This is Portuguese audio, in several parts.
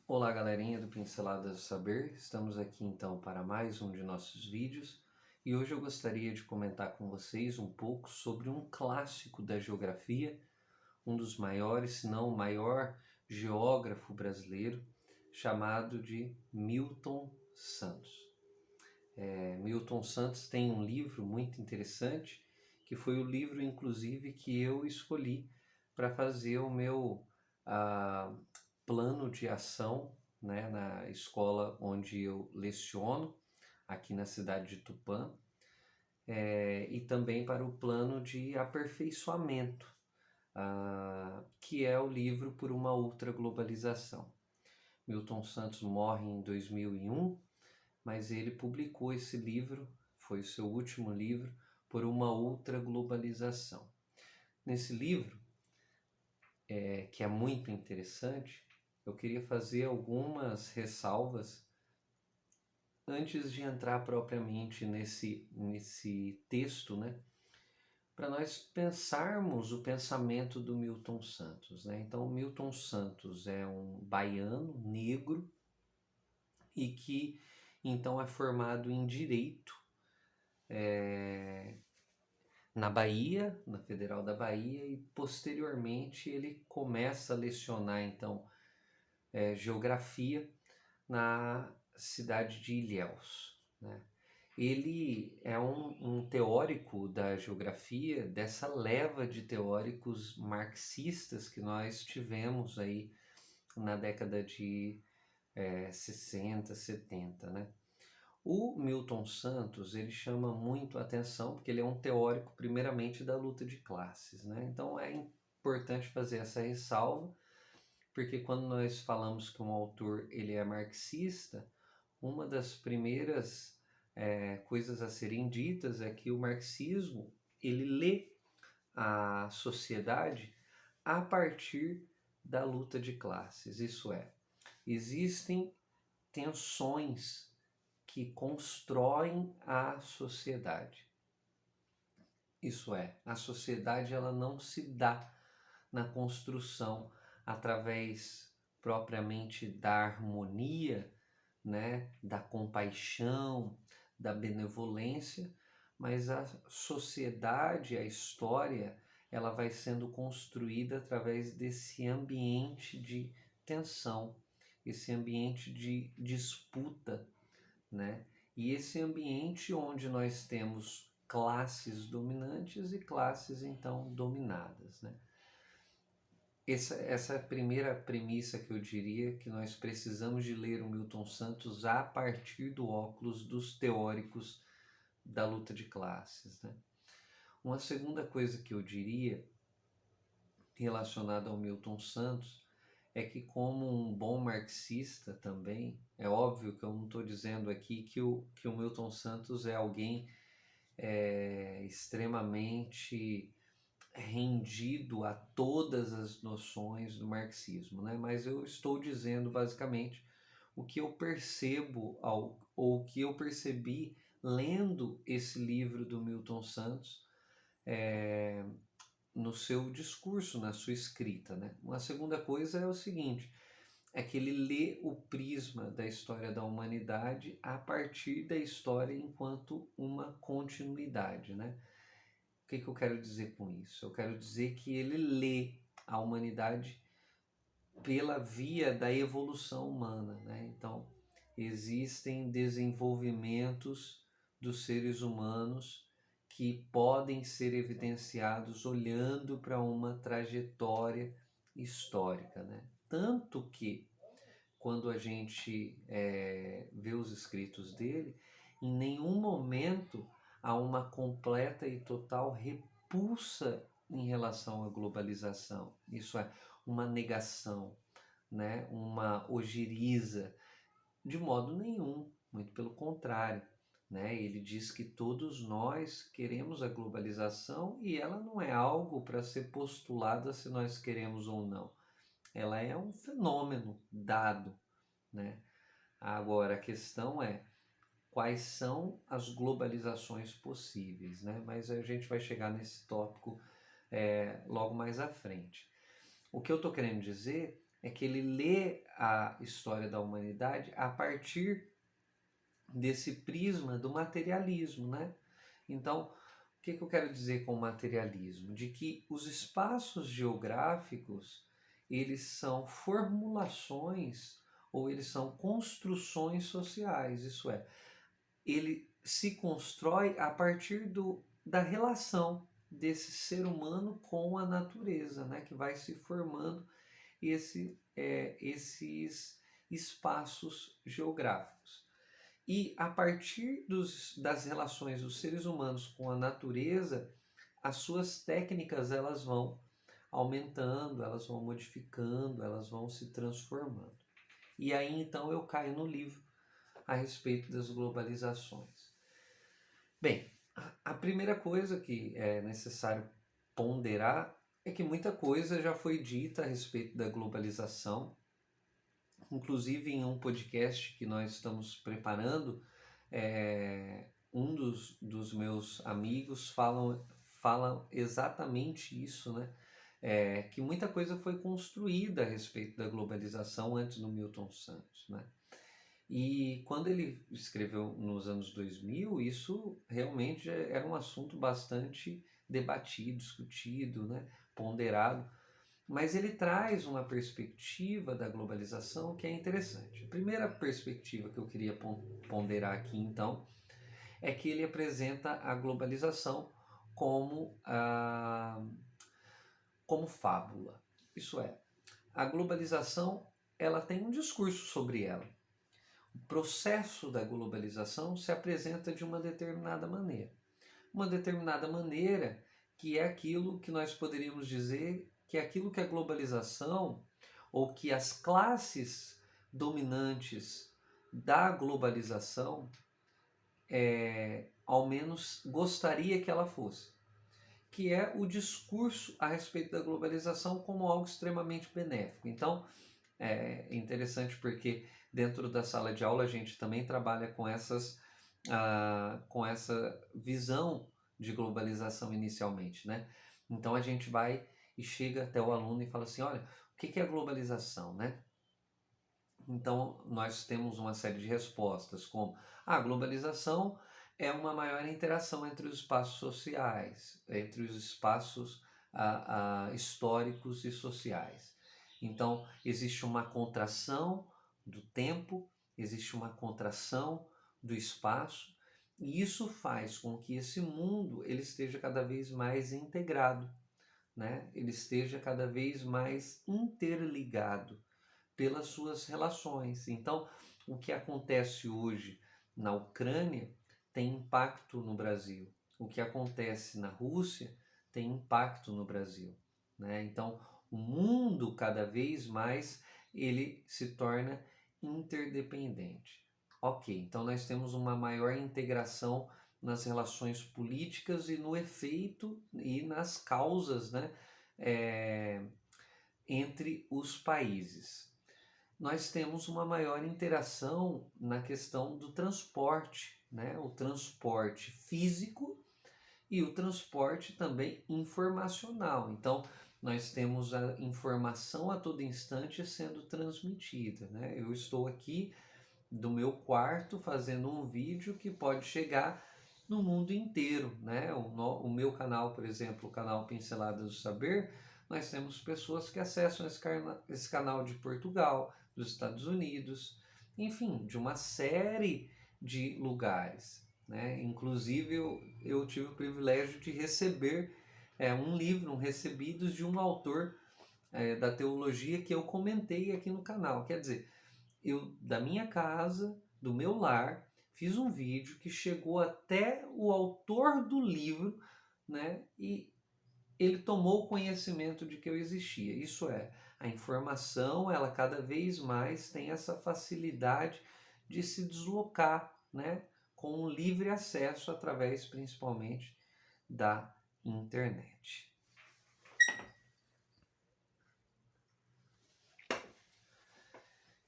Olá, galerinha do Pinceladas do Saber, estamos aqui então para mais um de nossos vídeos e hoje eu gostaria de comentar com vocês um pouco sobre um clássico da geografia, um dos maiores, se não o maior geógrafo brasileiro, chamado de Milton Santos. Milton Santos tem um livro muito interessante, que foi o livro inclusive que eu escolhi para fazer o meu ah, plano de ação, né, na escola onde eu leciono, aqui na cidade de Tupã, e também para o plano de aperfeiçoamento, que é o livro Por uma Outra Globalização. Milton Santos morre em 2001, mas ele publicou esse livro, foi o seu último livro, Por uma Outra Globalização. Nesse livro, que é muito interessante, eu queria fazer algumas ressalvas antes de entrar propriamente nesse texto, né? Para nós pensarmos o pensamento do Milton Santos, né? Então, Milton Santos é um baiano negro e que então é formado em Direito na Bahia, na Federal da Bahia, e posteriormente ele começa a lecionar então Geografia na cidade de Ilhéus, né? Ele é um teórico da geografia, dessa leva de teóricos marxistas que nós tivemos aí na década de 60, 70, né? O Milton Santos, ele chama muito a atenção porque ele é um teórico primeiramente da luta de classes, né? Então é importante fazer essa ressalva, porque quando nós falamos que um autor ele é marxista, uma das primeiras coisas a serem ditas é que o marxismo ele lê a sociedade a partir da luta de classes. Isso é, existem tensões que constroem a sociedade. Isso é, a sociedade ela não se dá na construção através propriamente da harmonia, né, da compaixão, da benevolência, mas a sociedade, a história, ela vai sendo construída através desse ambiente de tensão, esse ambiente de disputa, né? E esse ambiente onde nós temos classes dominantes e classes então dominadas, né? Essa é a primeira premissa que eu diria que nós precisamos de ler o Milton Santos a partir do óculos dos teóricos da luta de classes, né? Uma segunda coisa que eu diria relacionada ao Milton Santos é que, como um bom marxista também, é óbvio que eu não estou dizendo aqui que o Milton Santos é alguém extremamente rendido a todas as noções do marxismo, né? Mas eu estou dizendo basicamente o que eu percebo ou o que eu percebi lendo esse livro do Milton Santos no seu discurso, na sua escrita, né? Uma segunda coisa é o seguinte, é que ele lê o prisma da história da humanidade a partir da história enquanto uma continuidade, né? O que eu quero dizer com isso? Eu quero dizer que ele lê a humanidade pela via da evolução humana, né? Então, existem desenvolvimentos dos seres humanos que podem ser evidenciados olhando para uma trajetória histórica, né? Tanto que, quando a gente vê os escritos dele, em nenhum momento há uma completa e total repulsa em relação à globalização. Isso é, uma negação, né? Uma ojeriza, de modo nenhum, muito pelo contrário. Né? Ele diz que todos nós queremos a globalização e ela não é algo para ser postulada se nós queremos ou não. Ela é um fenômeno dado, né? Agora, a questão é quais são as globalizações possíveis, né? Mas a gente vai chegar nesse tópico logo mais à frente. O que eu estou querendo dizer é que ele lê a história da humanidade a partir desse prisma do materialismo, né? Então, o que eu quero dizer com materialismo? De que os espaços geográficos, eles são formulações ou eles são construções sociais, isso é, ele se constrói a partir da relação desse ser humano com a natureza, né? Que vai se formando esses espaços geográficos. E a partir das relações dos seres humanos com a natureza, as suas técnicas elas vão aumentando, elas vão modificando, elas vão se transformando. E aí então eu caio no livro a respeito das globalizações. Bem, a primeira coisa que é necessário ponderar é que muita coisa já foi dita a respeito da globalização. Inclusive em um podcast que nós estamos preparando, um dos meus amigos falam exatamente isso, né? Que muita coisa foi construída a respeito da globalização antes do Milton Santos, né? E quando ele escreveu nos anos 2000, isso realmente era um assunto bastante debatido, discutido, né? Ponderado. Mas ele traz uma perspectiva da globalização que é interessante. A primeira perspectiva que eu queria ponderar aqui, então, é que ele apresenta a globalização como fábula. Isso é, a globalização ela tem um discurso sobre ela. O processo da globalização se apresenta de uma determinada maneira. Uma determinada maneira que é aquilo que nós poderíamos dizer que é aquilo que a globalização ou que as classes dominantes da globalização ao menos gostaria que ela fosse, que é o discurso a respeito da globalização como algo extremamente benéfico. Então, é interessante porque dentro da sala de aula a gente também trabalha com com essa visão de globalização inicialmente, né? Então a gente vai e chega até o aluno e fala assim, olha, o que é a globalização, né? Então nós temos uma série de respostas como a globalização é uma maior interação entre os espaços sociais, entre os espaços históricos e sociais. Então existe uma contração do tempo, existe uma contração do espaço, e isso faz com que esse mundo ele esteja cada vez mais integrado, né? Ele esteja cada vez mais interligado pelas suas relações. Então, o que acontece hoje na Ucrânia tem impacto no Brasil. O que acontece na Rússia tem impacto no Brasil, né? Então, o mundo cada vez mais ele se torna interdependente. Ok, então nós temos uma maior integração nas relações políticas e no efeito e nas causas, né, entre os países. Nós temos uma maior interação na questão do transporte, né, o transporte físico e o transporte também informacional. Então, nós temos a informação a todo instante sendo transmitida, né? Eu estou aqui do meu quarto fazendo um vídeo que pode chegar no mundo inteiro, né? O meu canal, por exemplo, o canal Pinceladas do Saber, nós temos pessoas que acessam esse canal de Portugal, dos Estados Unidos, enfim, de uma série de lugares, né? Inclusive eu tive o privilégio de receber um livro, um recebidos de um autor da teologia que eu comentei aqui no canal. Quer dizer, eu da minha casa, do meu lar, fiz um vídeo que chegou até o autor do livro, né? E ele tomou conhecimento de que eu existia. Isso é, a informação, ela cada vez mais tem essa facilidade de se deslocar, né? Com um livre acesso através principalmente da internet.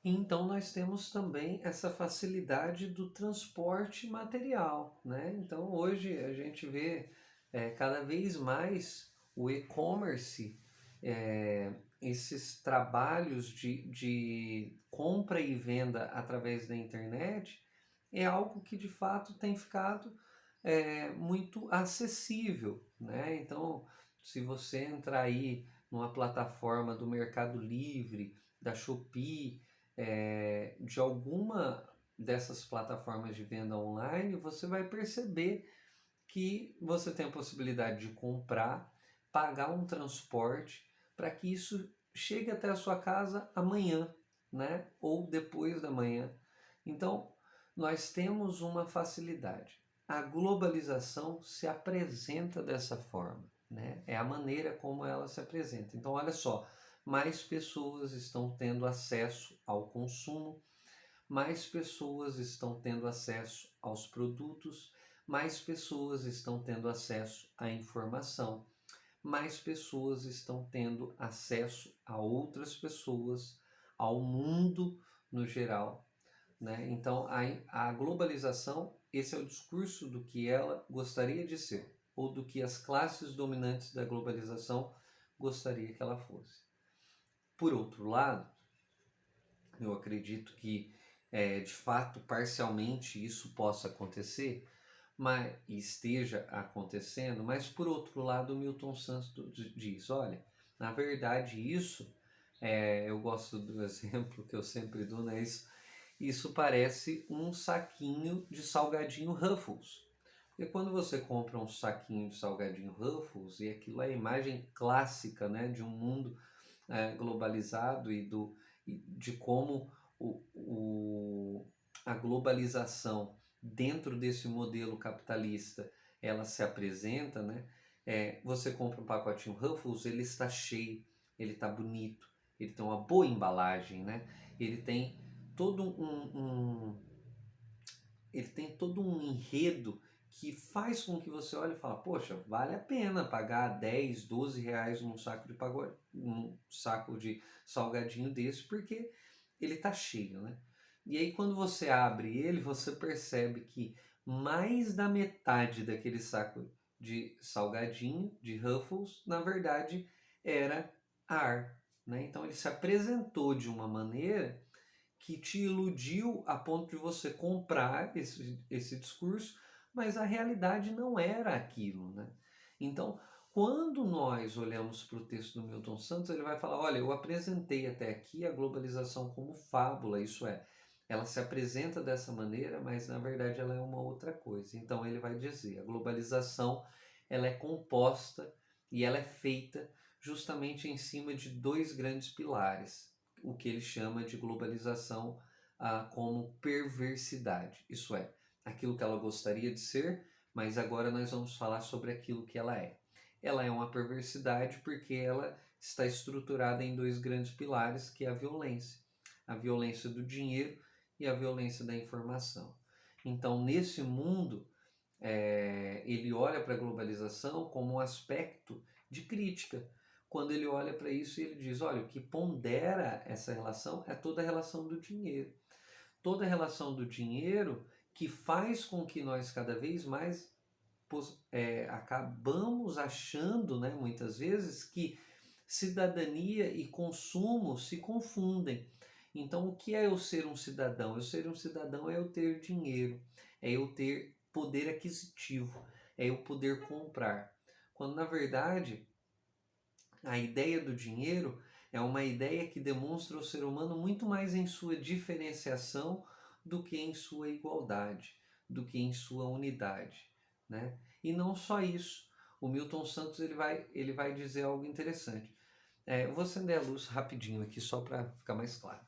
Então nós temos também essa facilidade do transporte material, né? Então hoje a gente vê cada vez mais o e-commerce esses trabalhos de compra e venda através da internet é algo que de fato tem ficado muito acessível, né? Então, se você entrar aí numa plataforma do Mercado Livre, da Shopee, de alguma dessas plataformas de venda online, você vai perceber que você tem a possibilidade de comprar, pagar um transporte para que isso chegue até a sua casa amanhã, né? Ou depois da manhã. Então, nós temos uma facilidade. A globalização se apresenta dessa forma, né? É a maneira como ela se apresenta. Então, olha só, mais pessoas estão tendo acesso ao consumo, mais pessoas estão tendo acesso aos produtos, mais pessoas estão tendo acesso à informação, mais pessoas estão tendo acesso a outras pessoas, ao mundo no geral, né? Então, a globalização, esse é o discurso do que ela gostaria de ser, ou do que as classes dominantes da globalização gostaria que ela fosse. Por outro lado, eu acredito que de fato parcialmente isso possa acontecer, mas esteja acontecendo, mas por outro lado o Milton Santos diz, olha, na verdade isso, eu gosto do exemplo que eu sempre dou, né? Isso parece um saquinho de salgadinho Ruffles. Porque quando você compra um saquinho de salgadinho Ruffles, e aquilo é a imagem clássica, né, de um mundo globalizado e de como a globalização dentro desse modelo capitalista ela se apresenta, né? Você compra um pacotinho Ruffles, ele está cheio, ele está bonito, ele tem uma boa embalagem, né? Ele tem todo ele tem todo um enredo que faz com que você olhe e fale, poxa, vale a pena pagar 10, 12 reais num saco de salgadinho desse, porque ele está cheio, né? E aí quando você abre ele, você percebe que mais da metade daquele saco de salgadinho, de Ruffles, na verdade era ar, né? Então ele se apresentou de uma maneira que te iludiu a ponto de você comprar esse discurso, mas a realidade não era aquilo, né? Então, quando nós olhamos para o texto do Milton Santos, ele vai falar, olha, eu apresentei até aqui a globalização como fábula, isso é, ela se apresenta dessa maneira, mas na verdade ela é uma outra coisa. Então ele vai dizer, a globalização ela é composta e ela é feita justamente em cima de dois grandes pilares, o que ele chama de globalização como perversidade. Isso é, aquilo que ela gostaria de ser, mas agora nós vamos falar sobre aquilo que ela é. Ela é uma perversidade porque ela está estruturada em dois grandes pilares, que é a violência do dinheiro e a violência da informação. Então, nesse mundo, ele olha para a globalização como um aspecto de crítica. Quando ele olha para isso, ele diz, olha, o que pondera essa relação é toda a relação do dinheiro. Toda a relação do dinheiro que faz com que nós cada vez mais acabamos achando, né, muitas vezes, que cidadania e consumo se confundem. Então, o que é eu ser um cidadão? Eu ser um cidadão é eu ter dinheiro, é eu ter poder aquisitivo, é eu poder comprar. Quando, na verdade, a ideia do dinheiro é uma ideia que demonstra o ser humano muito mais em sua diferenciação do que em sua igualdade, do que em sua unidade, né? E não só isso. O Milton Santos ele vai dizer algo interessante. Eu vou acender a luz rapidinho aqui só para ficar mais claro.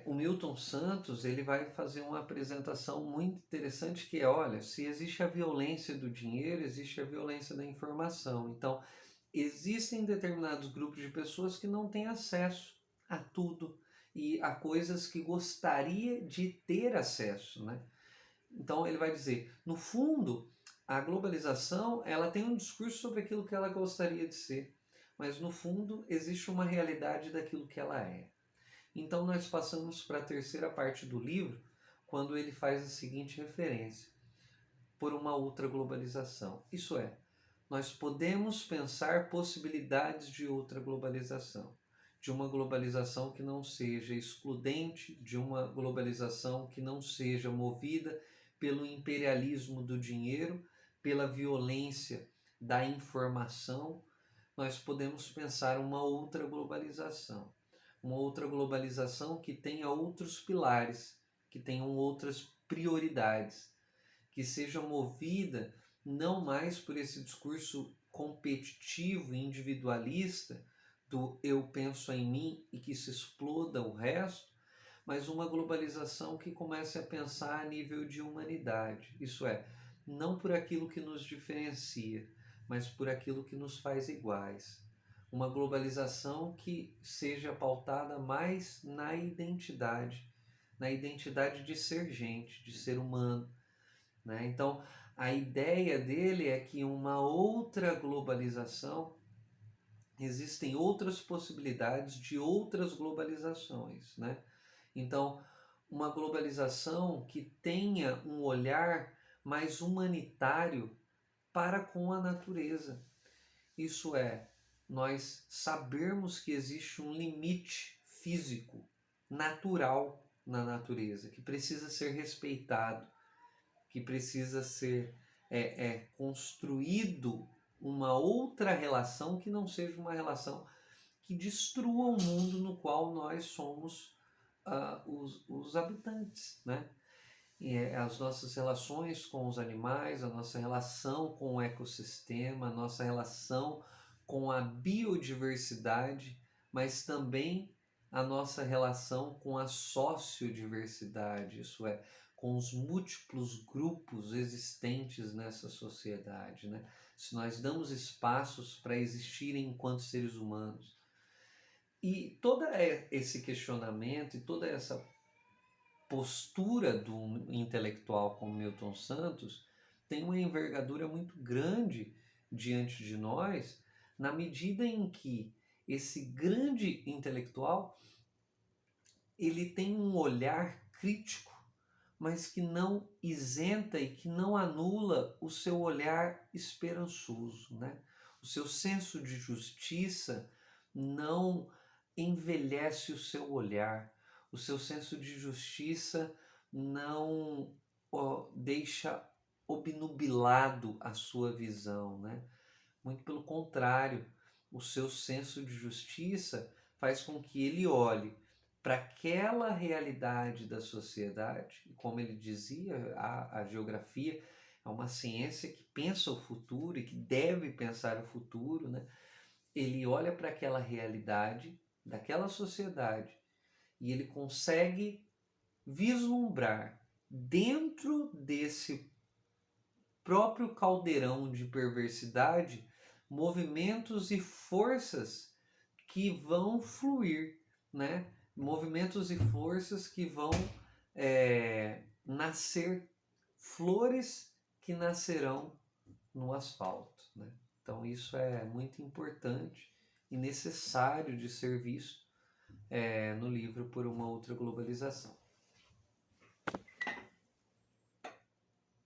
O Milton Santos ele vai fazer uma apresentação muito interessante que é, olha, se existe a violência do dinheiro, existe a violência da informação. Então, existem determinados grupos de pessoas que não têm acesso a tudo e a coisas que gostaria de ter acesso, né? Então ele vai dizer, no fundo, a globalização ela tem um discurso sobre aquilo que ela gostaria de ser, mas no fundo existe uma realidade daquilo que ela é. Então nós passamos para a terceira parte do livro, quando ele faz a seguinte referência, por uma outra globalização. Isso é, nós podemos pensar possibilidades de outra globalização, de uma globalização que não seja excludente, de uma globalização que não seja movida pelo imperialismo do dinheiro, pela violência da informação. Nós podemos pensar uma outra globalização que tenha outros pilares, que tenham outras prioridades, que seja movida não mais por esse discurso competitivo e individualista do eu penso em mim e que se exploda o resto, mas uma globalização que comece a pensar a nível de humanidade, isso é, não por aquilo que nos diferencia, mas por aquilo que nos faz iguais. Uma globalização que seja pautada mais na identidade de ser gente, de ser humano, né? Então, a ideia dele é que uma outra globalização, existem outras possibilidades de outras globalizações, né? Então, uma globalização que tenha um olhar mais humanitário para com a natureza. Isso é, nós sabermos que existe um limite físico, natural na natureza, que precisa ser respeitado, que precisa ser construído uma outra relação que não seja uma relação que destrua o mundo no qual nós somos os habitantes, né? E as nossas relações com os animais, a nossa relação com o ecossistema, a nossa relação com a biodiversidade, mas também a nossa relação com a sociodiversidade, isso é, com os múltiplos grupos existentes nessa sociedade, né? Se nós damos espaços para existirem enquanto seres humanos. E todo esse questionamento e toda essa postura do intelectual como Milton Santos tem uma envergadura muito grande diante de nós, na medida em que esse grande intelectual ele tem um olhar crítico, mas que não isenta e que não anula o seu olhar esperançoso, né? O seu senso de justiça não envelhece o seu olhar, o seu senso de justiça não deixa obnubilado a sua visão, né? Muito pelo contrário, o seu senso de justiça faz com que ele olhe para aquela realidade da sociedade, e como ele dizia, a geografia é uma ciência que pensa o futuro e que deve pensar o futuro, né? Ele olha para aquela realidade daquela sociedade e ele consegue vislumbrar dentro desse próprio caldeirão de perversidade movimentos e forças que vão fluir, né? Movimentos e forças que vão nascer, flores que nascerão no asfalto, né? Então isso é muito importante e necessário de ser visto no livro Por uma Outra Globalização.